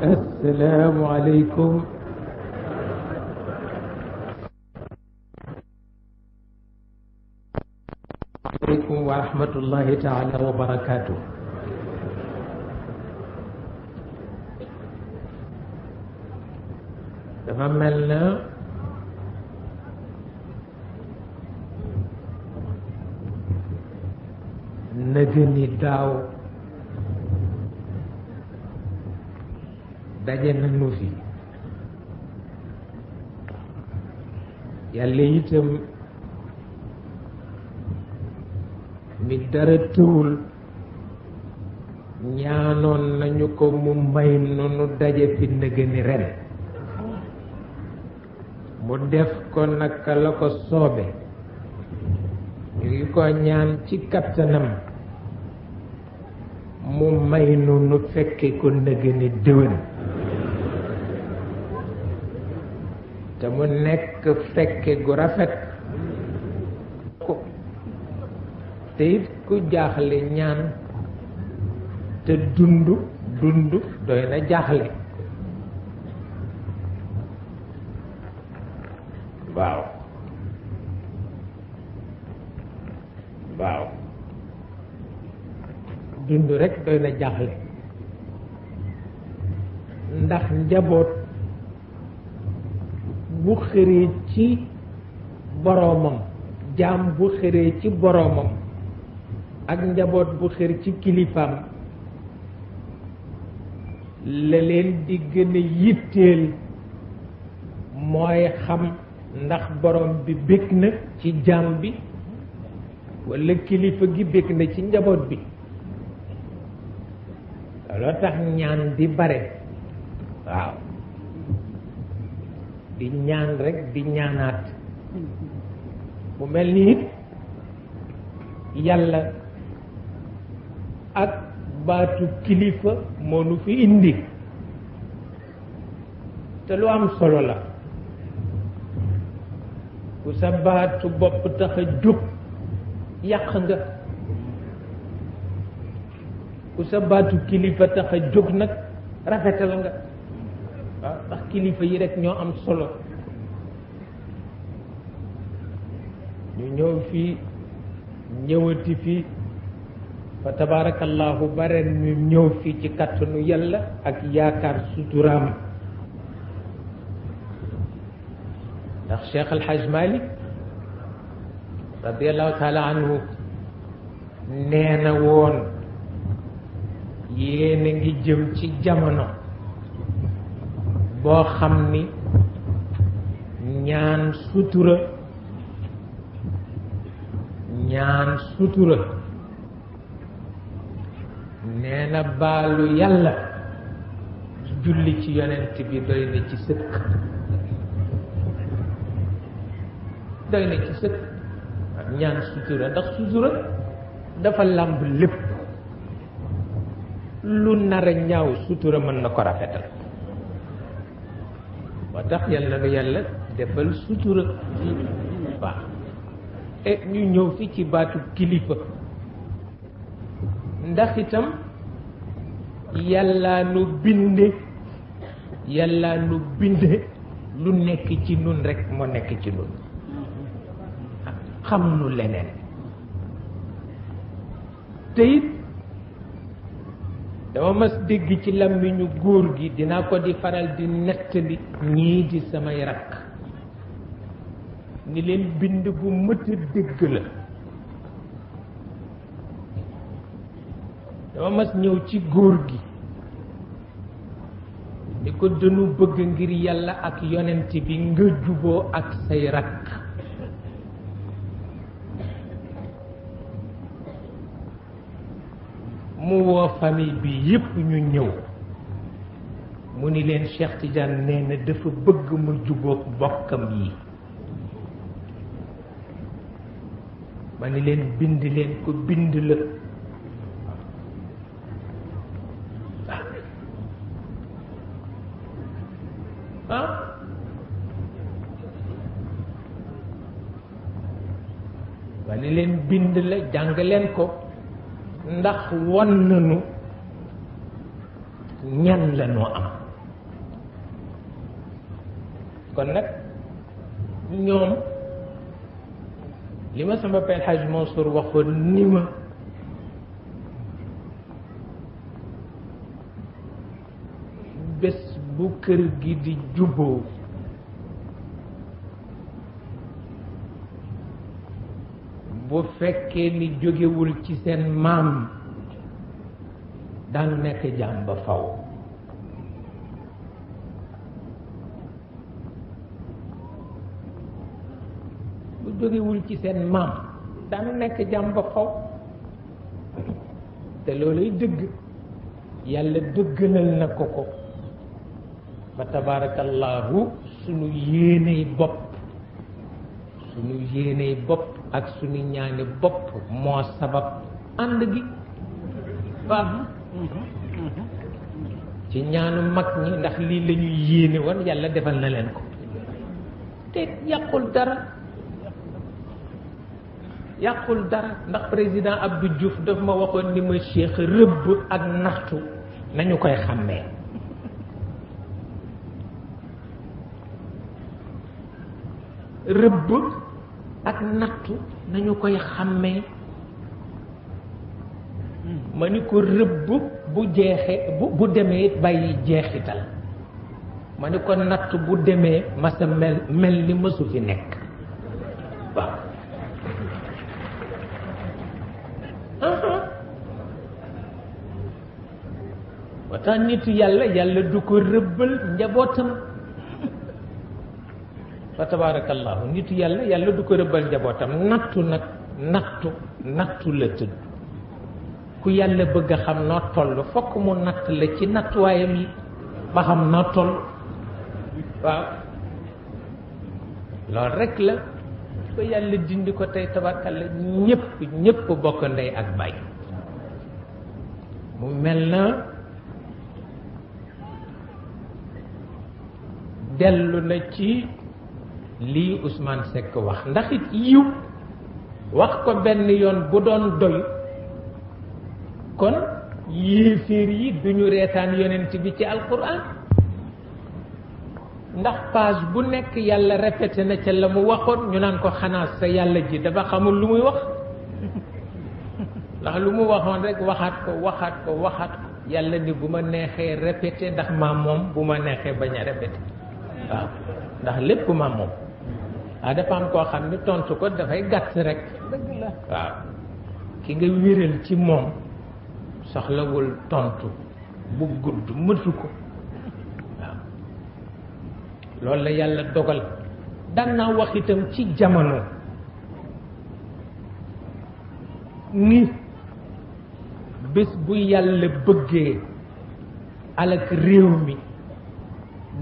السلام عليكم ورحمة الله تعالى وبركاته. dafa mel na nëgëni daaw daje nañu fi yàlla itam mi dara tëwul ñaanoon nañu ko mu may nunu daje fi nëgëni ren mu def ko naka la ko soobe ñu ngi ko ñaan ci kattanam mu may nunu fekke ko nëgëni déwén te mu nekk fekke gu rafet ko te it ku jaaxle ñaan te dund doy na jaaxle waaw dund rekk doy na jaaxle ndax njaboot bu xëree ci boroomam jaam bu xëree ci boroomam ak njaboot bu xër ci kilifaam la leen di gën a yitteel mooy xam ndax borom bi bég na ci jaam bi walla kilifa gi bég na ci njaboot bi looloo tax ñaan di bare waaw di ñaan rekk di ñaanaat mu mel ni it yàlla ak baatu kilifa moo nu fi indi te lu am solo la ku sa baatu bopp tax a jóg yàq nga ku sa baatu kilifa tax a jóg nag rafetal nga waaw ndax kilifa yi rekk ñoo am solo ñu ñëw fii ñëwati fii fa tabarakallahu bare ñu ñëw fii ci kàttanu yàlla ak yaakaar suturaam ndax Cheikh Al Hadj Malick radiallahu taala anhu nee na woon yéen a ngi jëm ci jamono boo xam ni ñaan sutura nee na baalu yàlla julli ci yonent bi doy na ci sëkk ñaan sutura ndax sutura dafa làmb lépp lu nar a ñaaw sutura mën na ko rafetal moo tax yàlla na yàlla defal sutura waaw et ñu ñëw fi ci baatu kilifa ndax itam yàlla nu binde lu nekk ci nun rekk moo nekk ci nun xam nu leneen te it dama mas dégg ci làmmiñu góor gi dinaa ko di faral di nettali ñii di samay rakk ni leen bind bu mët a dégg la dama mas ñëw ci góor gi ni ko dënu bëgg ngir yàlla ak yonent bi nga juboo ak say rakk mu woo famille bi yépp ñu ñëw mu ni leen Cheikh Tidiane nee na dafa bëgg mu jubóog bokkam yi ma ni leen bind leen ko bind la ma ni leen bind la jàng leen ko ndax won nañu ñan la noo am kon nag ñoom li ma sama père Hadj Mansour waxoon ni ma bés bu kër gi di jubboo bu fekkee ni jógewul ci seen maam daanu nekk jaam ba faw bu jógewul ci seen maam daanu nekk jaam ba faw te looluy dëgg yàlla dëggalal na ko ko fa tabarakallahu sunu yéeney bopp ak sunu ñaani bopp moo sabab ànd gi baax ci ñaanu mag ñi ndax lii la ñuy yéene woon yàlla defal na leen ko te yàqul dara ndax président Abdou Diouf daf ma waxoon ni ma Cheikh rëbb ak naxtu nañu koy xàmmee rëbb ak nattu nañu koy xàmmee ma ni ko rëbb bu jeexee bu demee bàyyi jeexital ma ni ko natt bu demee masa mel ni mësu fi nekk waaw watax nit yàlla du ko rëbbal njabootam fa tabarakallahu nitu yàlla du ko rëbbal njabootam nattu la tëdd ku yàlla bëgg a xam noo toll fokk mu natt la ci nattuwaayam yi ba xam noo toll waaw loolu rek la ko yàlla dindi ko tey tabarkalla ñépp bokk ndey ak baay mu mel na dellu na ci lii Ousmane Seck wax ndax it yiw wax ko benn yoon bu doon doy kon yéeféer yi duñu reetaan yonent bi ci alquran ndax page bu nekk yàlla répété na ca la mu waxoon ñu naan ko xanaa sa yàlla ji dafa xamul lu muy wax ndax lu mu waxoon rek waxaat ko yàlla ni bu ma neexee répété ndax maa moom bu ma neexee bañ a répété waaw ndax lépp maa moom dafa am koo xam ne tontu ko dafay gàtt rek waaw ki nga wéral ci moom soxlawul tontu bu gudd mëtu ko waaw loolu la yàlla dogal daan naa wax itam ci jamono ni bés bu yàlla bëggee alak réew mi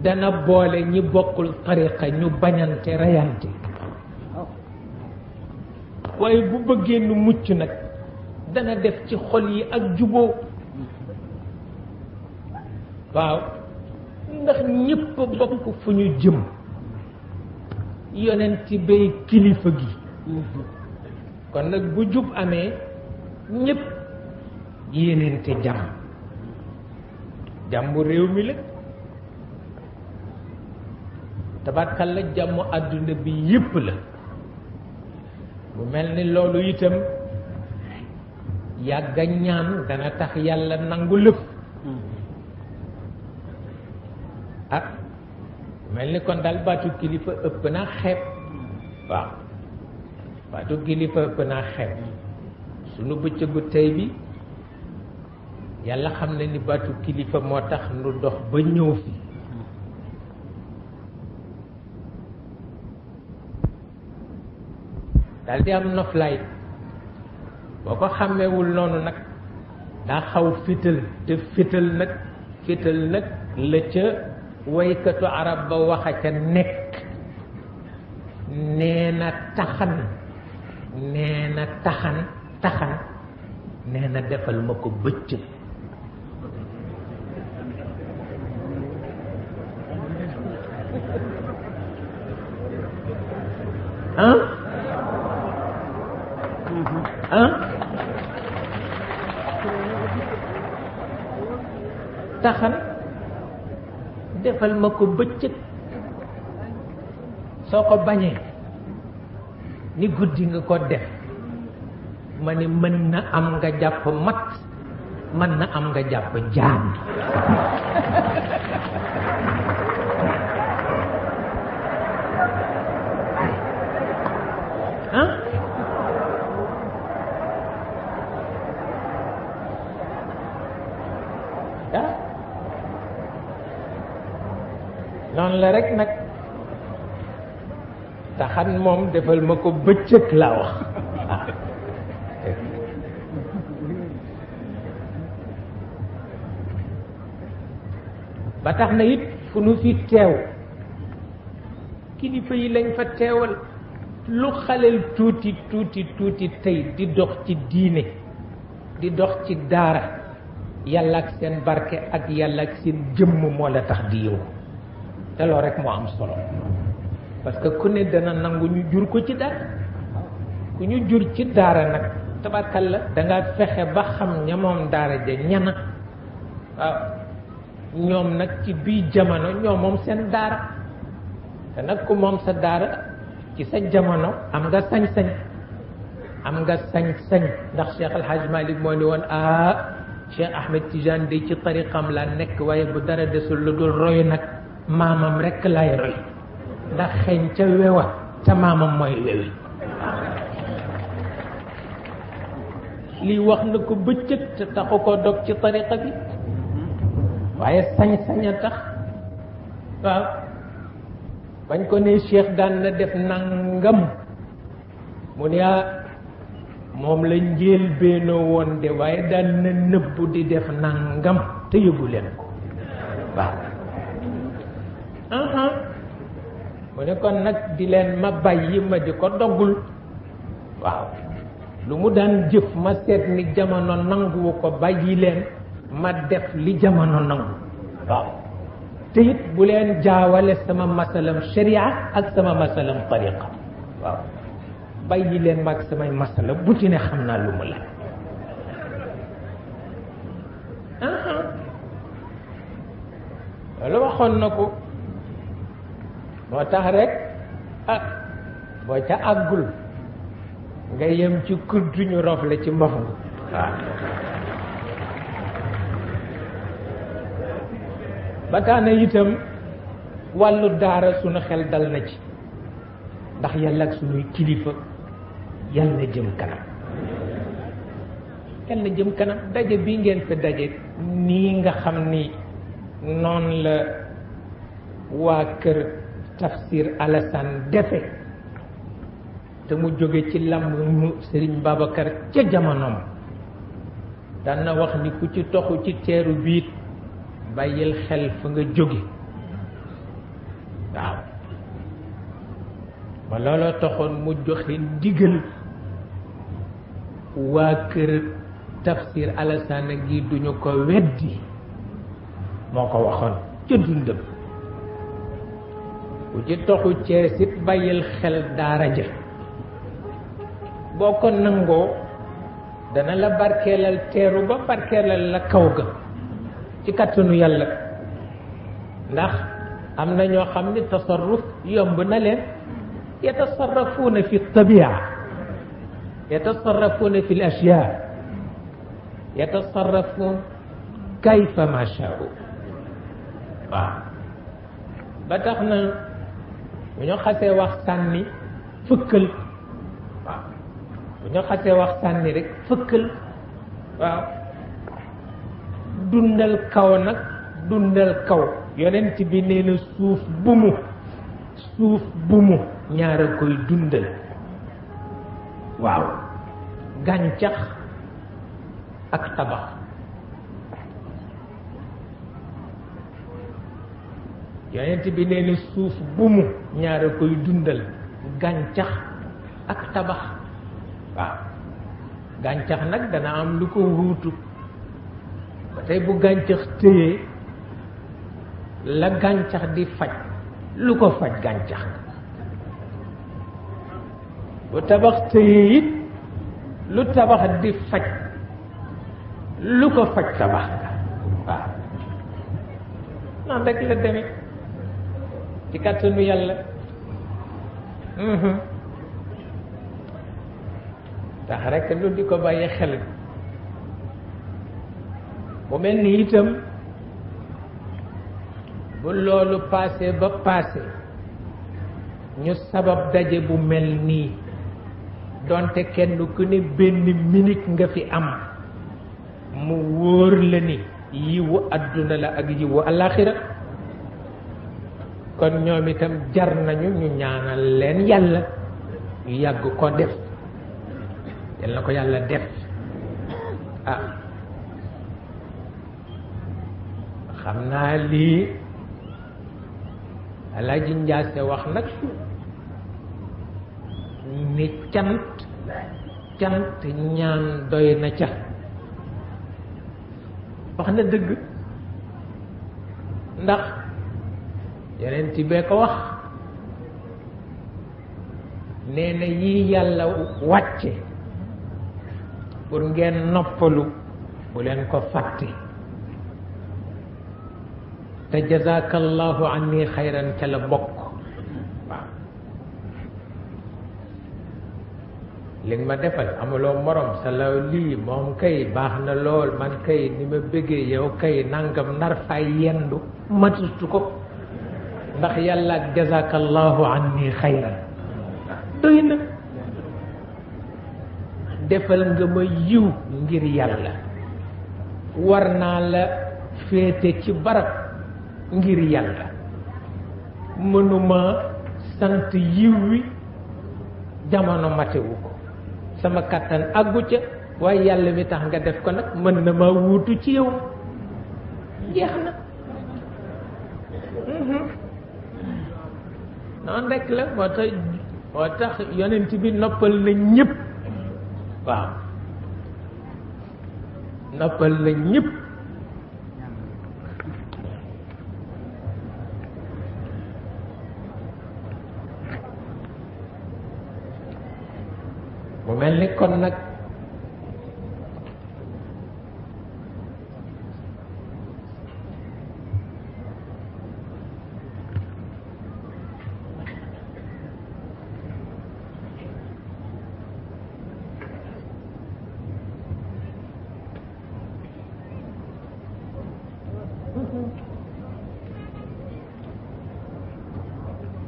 dana boole ñi bokkul tariqa ñu bañante reyante waaye bu bëggee nu mucc nag dana def ci xol yi ak juboo waaw ndax ñépp bokk fu ñu jëm yonent bay kilifa gi kon nag bu jub amee ñépp yéeneente jàmm réew mi la tabarkalla jàmm àdduna bi yépp la bu mel ni loolu itam yàgga ñaan dana tax yàlla nangu lëf mel ni kon daal baatu kilifa ëpp naa xeeb waaw baatu kilifa ëpp naa xeeb sunu bëccëgu tey bi yàlla xam na ni baatu kilifa moo tax nu dox ba ñëw fi daal di am noflaay boo ko xàmmeewul noonu nag daa xaw fital te fital nag la ca waykatu arab ba waxa ca nekk nee na taxan nee na defal ma ko bëccëg taxan defal ma ko bëccëg soo ko bañee ni guddi nga ko def ma ni mën na am nga jàpp mat mën na am nga jàpp jaan ah noonu la rek nag taxan moom defal ma ko bëccëg laa wax ba tax na it fu nu fi teew kilifa yi lañ fa teewal lu xaleel tuuti tuuti tuuti tey di dox ci diine di dox ci daara yàlla ak seen barke ak yàlla ak seen jëmm moo la tax di yow te loolu rek moo am solo parce que ku ne dana nangu ñu jur ko ci daara ku ñu jur ci daara nag tabarkalla danga fexe ba xam ña moom daara ja ñana waaw ñoom nag ci bii jamono ñoo moom seen daara te nag ku moom sa daara ci sa jamono am nga sañ-sañ am nga sañ-sañ ndax Cheikh Al Hadj Malick moo ni woon Cheikh Ahmed Tidiane de ci tariqam laa nekk waaye bu dara desul lu dul roy nag maamam rekk lay roy ndax xeeñ ca wewa ca maamam mooy wewi lii wax na ko bëccëg te taxu ko dog ci tariqa bi waaye sañ-sañ a tax waaw bañ ko ne Cheikh daan na def nangam mu ne moom la njéel beenoo woon de waaye daan na nëbbu di def nangam te yëgu leen ko waaw mu ne kon nag di leen ma bàyyi ma di ko doggul waaw lu mu daan jëf ma seet ni jamono nanguwu ko bàyyi leen ma def li jamono nangu waaw te it bu leen jaawale sama masalam sharia ak sama masalam tariqa waaw bàyyi leen ma ak samay masala bu ci ne xam naa lu mu la loolu waxoon na ko moo tax rek boo ca àggul nga yem ci kuddu ñu rof la ci mbax ngu waaw ba tax na itam wàllu daara sunu xel dal na ci ndax yàlla ak sunuy kilifa yàlla na jëm kanam yàlla na jëm kanam daje bii ngeen fi daje nii nga xam ni noonu la waa kër Tafsir Alassane defe te mu jóge ci làmmiñu Serigne Babacar ca jamonoom daan na wax ni ku ci toxu ci teeru biit bàyyil xel fa nga jóge waaw ma looloo taxoon mu joxe ndigal waa kër Tafsir Alassane gi duñu ko weddi moo ko waxoon ca dundam ku ci toxu Cees it bàyyil xel daara ja boo ko nangoo dana la barkeelal teeru ba barkeelal la kaw ga ci kàttanu yàlla ndax am na ñoo xam ni tasarruf yomb na leen yatasarrafuuna fi tabia yatasarrafuuna fi l ashyaa yatasarrafuun kayfa ma shaa'u waaw ba tax na bu ñu xasee wax sànni fëkkal waaw bu ñu xasee wax sànni rek fëkkal waaw dundal kaw nag dundal kaw yonent bi nee na suuf bu mu ñaar a koy dundal waaw gàncax ak tabax yonent bi nee na suuf bu mu ñaar a koy dundal gàncax ak tabax waaw gàncax nag dana am lu ko wuutu ba tey bu gàncax téyee la gàncax di faj lu ko faj gàncax bu tabax téyee it lu tabax di faj lu ko faj tabax waaw noonu rek la demee ci kàttanu yàlla tax rek lu di ko bàyyi xel mu mel ni itam bu loolu passé ba passé ñu sabab daje bu mel nii donte kenn ku ne benn minute nga fi am mu wóor la ni yiwu àdduna la ak yiwu alaxira kon ñoom itam jar nañu ñu ñaanal leen yàlla ñu yàgg ko def yal na ko yàlla def xam naa lii Alaaji Njaase wax nag ni cant ñaan doy na ca wax na dëgg ndax yeneen ci bee ko wax nee na yii yàlla wàcce pour ngeen noppalu bu leen ko fàtte te jazakallahu anni xayran ca la bokk waaw li nga ma defal amuloo morom sa law lii moom kay baax na lool man kay ni ma bëggee yow kay nangam nar fay yendu matutu ko ndax yàlla ak jazakallahu anni xayran doy na defal nga ma yiw ngir yàlla war naa la féete ci barab ngir yàlla mënuma sant yiw wi jamono matewu ko sama kàttan àggu ca waaye yàlla mi tax nga def ko nag mën na ma wuutu ci yow jeex na noonu rek la moo tax yonent bi noppal na ñëpp waaw noppal na ñëpp mu mel ni kon nag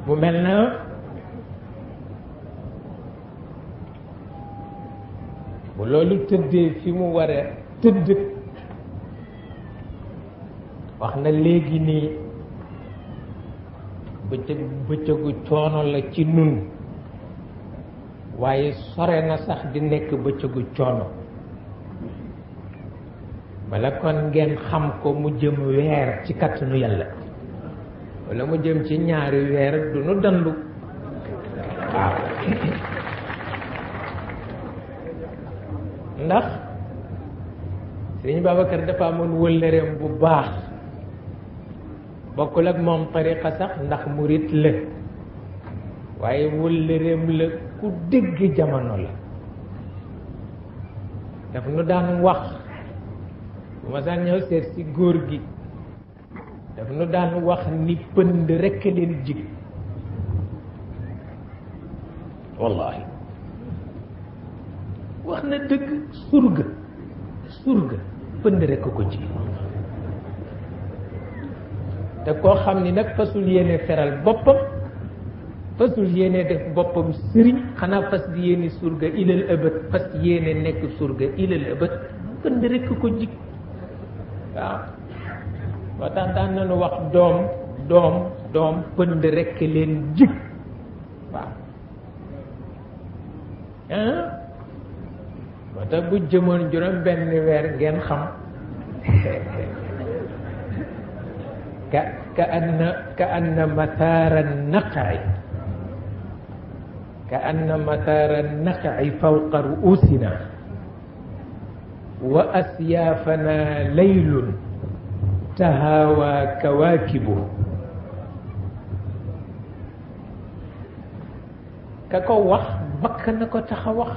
mu mel na bu loolu tëddee fi mu war a tëdd wax na léegi nii bëccëgu coono la ci nun waaye sore na sax di nekk bëccëgu coono wala kon ngeen xam ko mu jëm weer ci kattanu yàlla wala mu jëm ci ñaari weer du nu dandu waaw ndax Sëriñ Babacar dafa amoon wëllëreem bu baax bokkul ak moom tariqa sax ndax murit la waaye wëllëreem la ku dégg jamono la daf nu daan wax bu ma saan ñëw seet si góor gi daf nu daan wax ni pënd rekk leen jig wallahi wax na dëgg surga pënd rekk ko ji te koo xam ni nag fasul yéene feral boppam fasul yéene def boppam sëriñ xanaa fas di yéene surga ilal ëbët fas yéene nekk surga ilal ëbët pënd rekk ko ji waaw moo tax daan nañu wax doom pënd rekk leen jig waaw moo tax bu jëmoon juróom benn weer ngeen xam ka anna mathaara naqai fawqa ru'usina wa asyaafana laylun tahawa kawaakibu ka ko wax bakk na ko tax a wax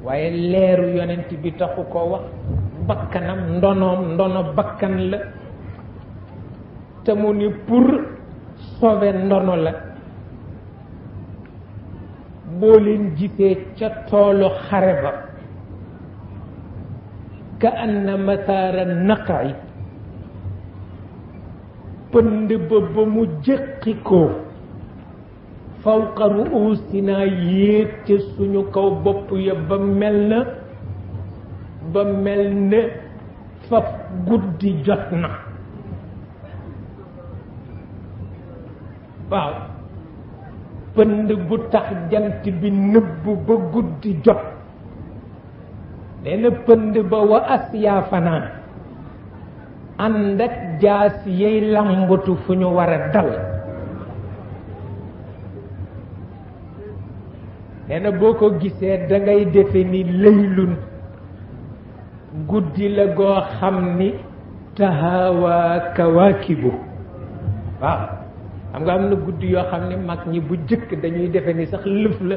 waaye leeru yonent bi taxu koo wax bakkanam ndono bakkan la te mu ni pour sauver ndono la boo leen gisee ca toolu xare ba ka anna mataara naqai pënd ba mu jëqi ko fawqa ruusina yéeg ca suñu kaw bopp ya ba mel ne faf guddi jot na waaw pënd bu tax jant bi nëbb ba guddi jot nee na pënd ba wa asyaa fanaan ànd ak jaas yey lambatu fu ñu war a dal nee na boo ko gisee da ngay defe ni laylun guddi la goo xam ni tahawa kawaakibu waaw xam nga am na guddi yoo xam ne mag ñi bu jëkk dañuy defe ni sax lëf la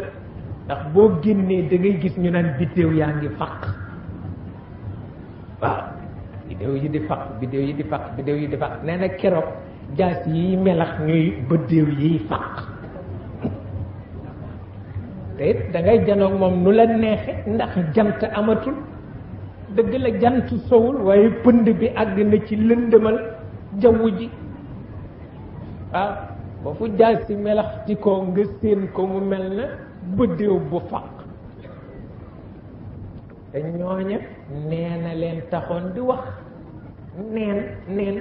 ndax boo génnee da ngay gis ñu naan biddéew yaa ngi faq waaw biddéew yi di faq biddéew yi di faq biddéew yi di faq nee na keroog jaas yi melax ñuy biddéew yiy faq te it da ngay janoog moom nu la neexe ndax jant amatul dëgg la jant sowul waaye pënd bi àgg na ci lëndëmal jaww ji waaw ba fu jaas si melax ci ko nga séen ko mu mel na bëddéew bu faq te ñooña nee na leen taxoon di wax neen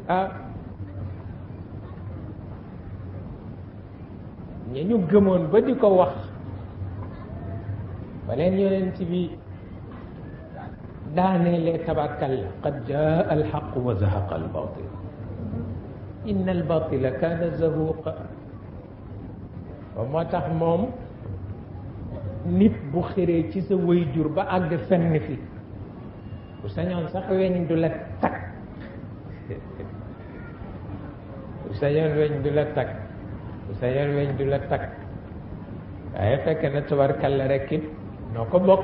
ah ña ñu gëmoon ba di ko wax ba leen yonent bi daanelee tabarkalla qad jaa alxaq wa zahaqa albatil inna albatila kaana zahuqa ba moo tax moom nit bu xëree ci sa waajur ba àgg fenn fi bu sañoon sax weñ du la takk bu sañoon weñ du la takk bu sañoon weñ du la takk waaye fekk na tabarkalla rek it noo ko bokk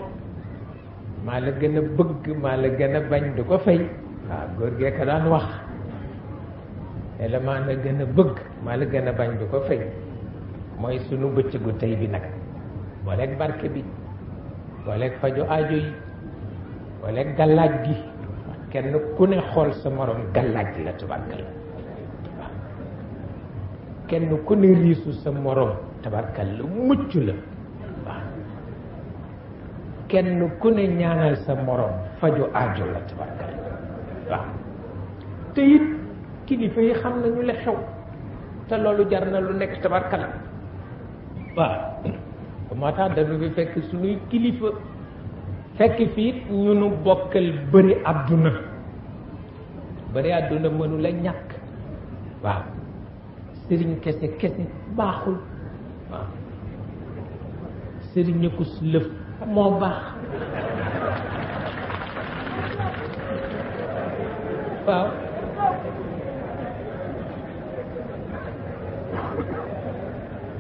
maa la gën a bëgg maa la gën a bañ du ko fay waaw góor gee ko daan wax la maa la gën a bëgg maa la gën a bañ du ko fay mooy sunu bëccëgu tey bi nag booleeg barke bi booleeg faju aajo yi booleeg gàllaaj gi kenn ku ne xool sa morom gàllaaj la tabarkalla waaw kenn ku ne riisu sa morom tabarkalla mucc la waaw kenn ku ne ñaanal sa morom faju aajo la tabarkalla waaw te it kilifa yi xam nañu la xew te loolu jar na lu nekk tabarkalla waaw moo tax dañu fi fekk suñuy kilifa fekk fii ñu nu bokkal bëri àdduna mënu la ñàkk waaw sëriñ kese baaxul waaw sëriñ ku lëf moo baax waaw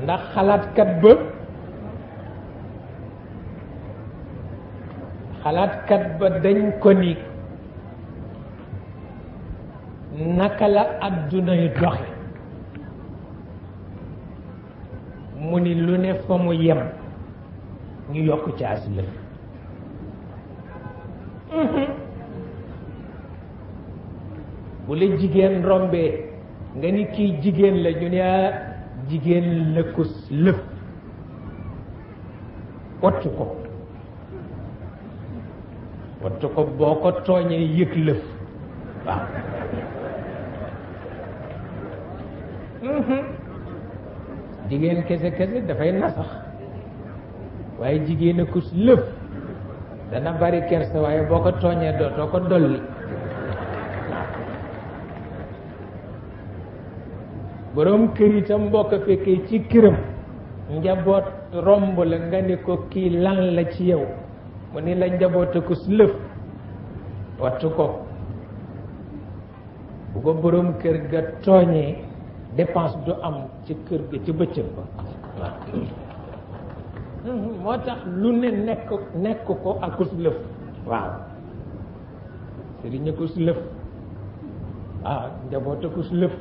ndax xalaatkat ba dañ ko ni naka la àddunay doxe mu ni lu ne fa mu yem ñu yokk ci as lëf bu la jigéen rombee nga ni kii jigéen la ñu ne jigéen la ko lëf wattu ko boo ko tooñee yëg lëf waaw jigéen kese dafay nasax waaye jigéen a ko lëf dana bari kersa waaye boo ko tooñee dootoo ko dolli boroom kër itam boo ko fekkee ci këram njaboot romb la nga ni ko kii lan la ci yow mu ni la njaboot ko lëf wattu ko bu ko boroom kër ga tooñee dépense du am ci kër ga ci bëccëg ba moo tax lu ne nekk ko ak ko lëf waaw sëriñ ko lëf waaw njaboot ko lëf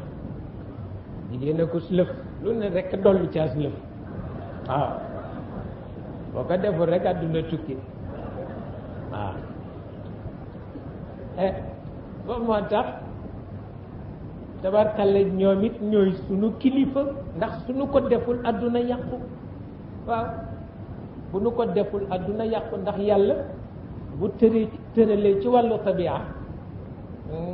jigéen ko lëf lu ne rekk dollu caas lëf waaw boo ko deful rek àdduna tukki waaw ba moo tax tabarkalla ñoom it ñooy sunu kilifa ndax sunu ko deful àdduna yàqu waaw bu nu ko deful àdduna yàqu ndax yàlla bu tëralee ci wàllu tabia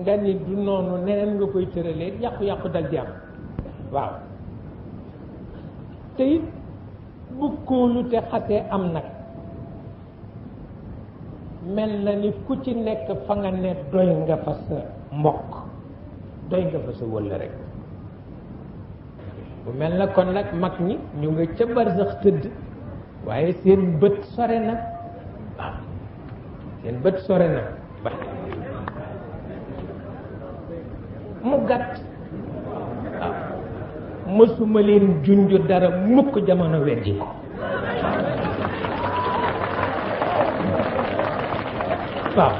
nga ni du noonu neneen nga koy tëralee yàqu-yàqu dal di am waaw te it bu kóolu te xasee am nag mel na ni ku ci nekk fa nga ne doy nga fa sa mbokk doy nga fa sa wëlla rek bu mel na kon nag mag ñi ñu nga ca barsax tëdd waaye seen bët sore na waaw seen bët sore na ba mu gàtt waaw mësuma leen junj dara mukk jamono weddi ko waaw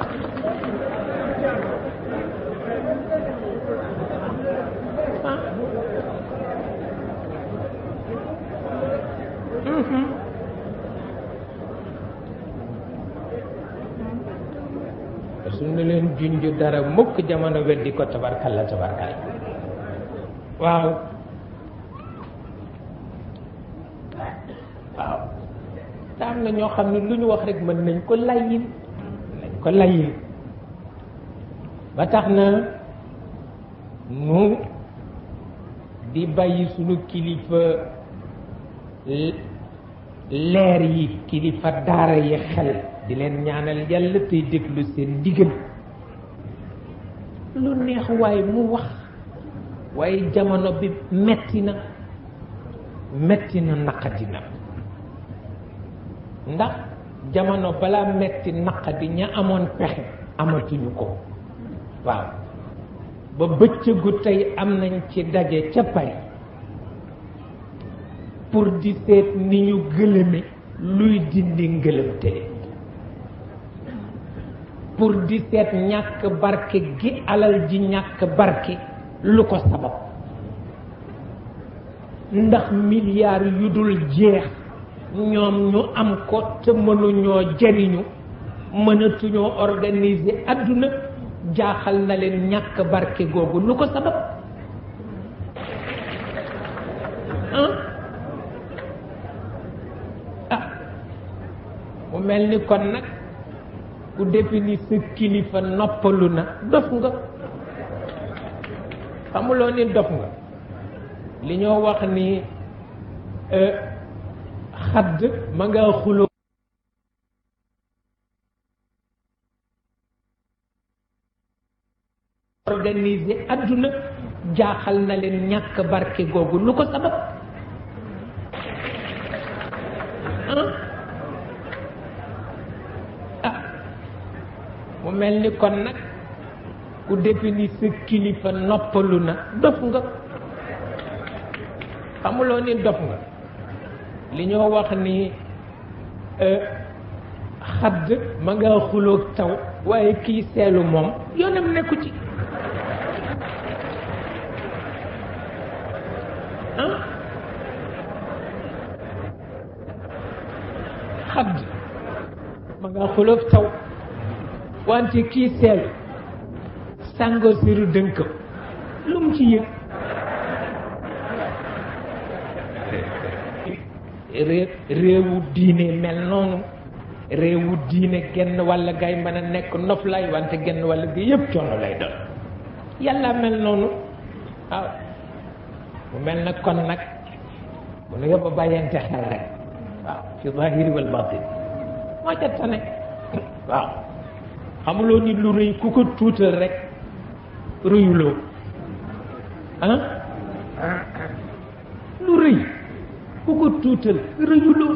suñu leen junj dara mukk jamono weddi ko tabarkalla tabarkalla waaw waaw te am na ñoo xam ne lu ñu wax rek mën nañ ko layyin ba tax na nu di bàyyi sunu kilifa leer yi kilifa daara yi xel di leen ñaanal yàlla tey déglu seen ndigal lu neex waaye mu wax waaye jamono bi metti na naqadi na ndax jamono balaa metti naqadi ña amoon pexe amatuñu ko waaw ba bëccëgu tey am nañ ci daje ca Paris pour di seet ni ñu gëlëme luy dindi ngëlëmte pour di seet ñàkk barke gi alal ji ñàkk barke lu ko sabab ndax milliards yu dul jeex ñoom ñu am ko te mënuñoo jariñu mënatuñoo organiser àdduna jaaxal na leen ñàkk barke googu lu ko sabab mu mel ni kon nag ku défini sa kilifa noppalu na dof nga xamuloo ni dof nga li ñoo wax ni xadd ma nga xuloo organiser àdduna jaaxal na leen ñàkk barke googu lu ko sabab mu mel ni kon nag ku défini sa kilifa noppalu na dof nga xamuloo ni dof nga li ñoo wax ni xadd ma nga xuloog taw waaye kii seelu moom yoonam nekku ci xadd ma nga xuloog taw wante kii seelu sàngoo siru dënkam lu mu ci yëg réewu diine mel noonu réewu diine genn walla gay mën a nekk noflaay wante genn walla gi yëpp coono lay doon yàlla mel noonu waaw mu mel na kon nag bu nu yóbbu bàyyante xel rek waaw fi zahiri wal batin moo ca tane waaw xamuloo ni lu rëy ku ko tuutal rek rëyuloo lu rëy ku ko tuutal rëyuloo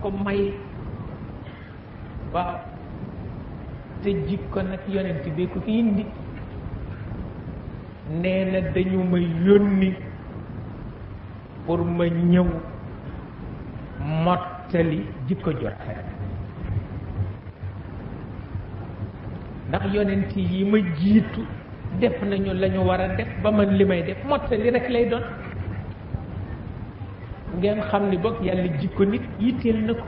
ko may waaw te jikko nag yonent bi ko fi indi nee na dañu ma yónni pour ma ñëw mottali jikko ju rafet ndax yonent yi ma jiitu def nañu la ñu war a def ba man li may def mottali rek lay doon ngeen xam ni boog yàlla jikko nit yitteel na ko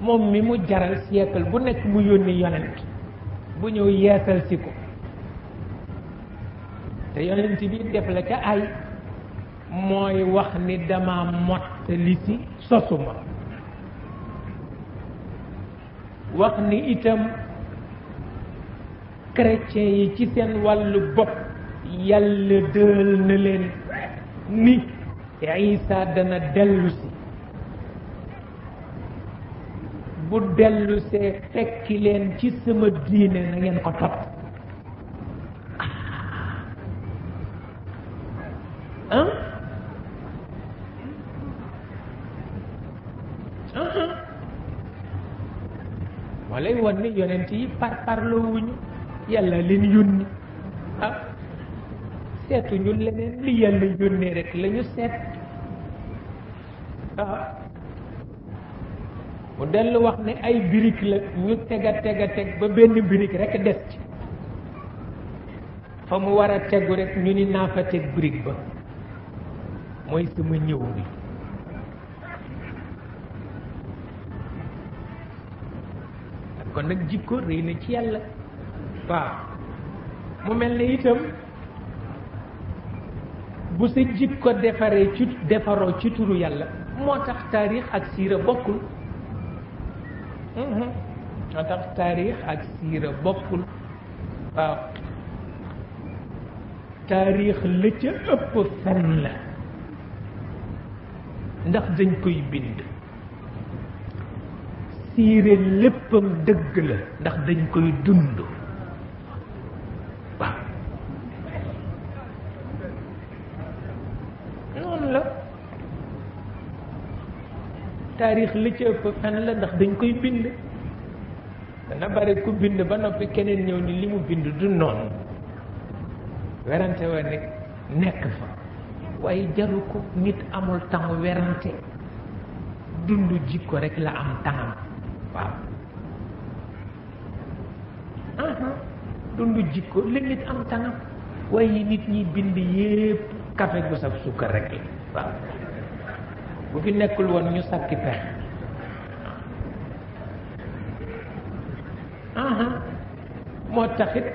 moom mi mu jaral siècle bu nekk mu yónni yonent bu ñëw yeesal si ko te yonent bi def la ca ay mooy wax ni dama mottali si sosuma wax ni itam chrétien yi ci seen wàllu bopp yàlla dël na leen ni Isa dana dellu si bu dellu see fekki leen ci sama diine na ngeen ko topp moo lay won ni yonent yi parloowuñu yàlla leen yónni seetuñu leneen li yàlla yónnee rek la ñu seet mu dellu wax ne ay birig la ñu teg ba benn birig rek des ci fa mu war a tegu rek ñu ni naa fa teg birig ba mooy sama ñëw bi kon nag jikko rëy na ci yàlla waaw mu mel ne itam bu sa jikko defaroo ci turu yàlla moo tax taarix ak siira bokkul moo tax taarix ak siira bokkul waaw taarix la ca ëpp fen la ndax dañ koy bind siire léppam dëgg la ndax dañ koy dund waaw noonu la taarix li ci ëpp fen la ndax dañ koy bind dana bare ku bind ba noppi keneen ñëw ni li mu bind du noonu werante wa nekk fa waaye jaru ko nit amul temps werante dund jikko rek la am temps waaw dund jikko la nit am temps waaye nit ñi bind yépp café gu saf sukkar rek la waaw bu fi nekkul woon ñu sàkki pex moo taxit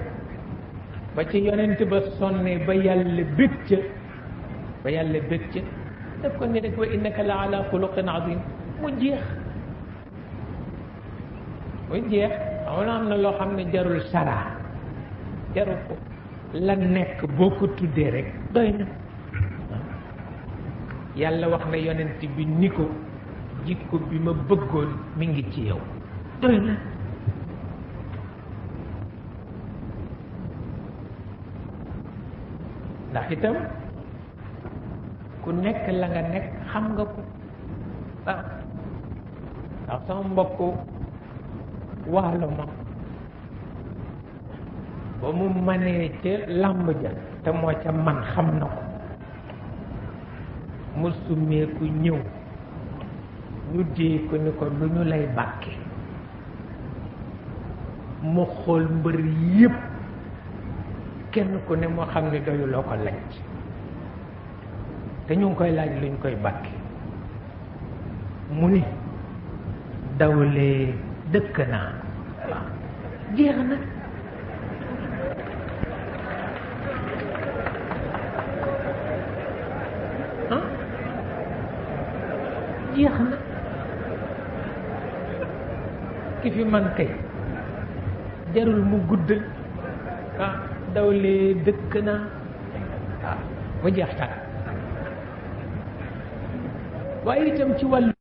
ba ci yonent ba sonne ba yàlla bég ca daf ko ni rek wa innaka la ala xuluqin azim mu jeex am na loo xam ne jarul sara jarul ko la nekk boo ko tuddee rek doy na yàlla wax na yonent bi ni ko jikko bi ma bëggoon mi ngi ci yow doy na ndax itam ku nekk la nga nekk xam nga ko waaw ndax sama mbokk waalo ma ba mu manee ca làmb ja te moo ca man xam na ko mu summeeku ñëw ñu dee ko ni ko lu ñu lay bàkke mu xool mbër yépp kenn ku ne moo xam ne doyuloo ko laaj te ñu ngi koy laaj luñ koy bàkke mu ni dawlee dëkk naa waaw jeex na jeex na ki fi man kay jarul mu guddal dawlee dëkk naa waaw mu jeex tàkk waaye itam ci wàllu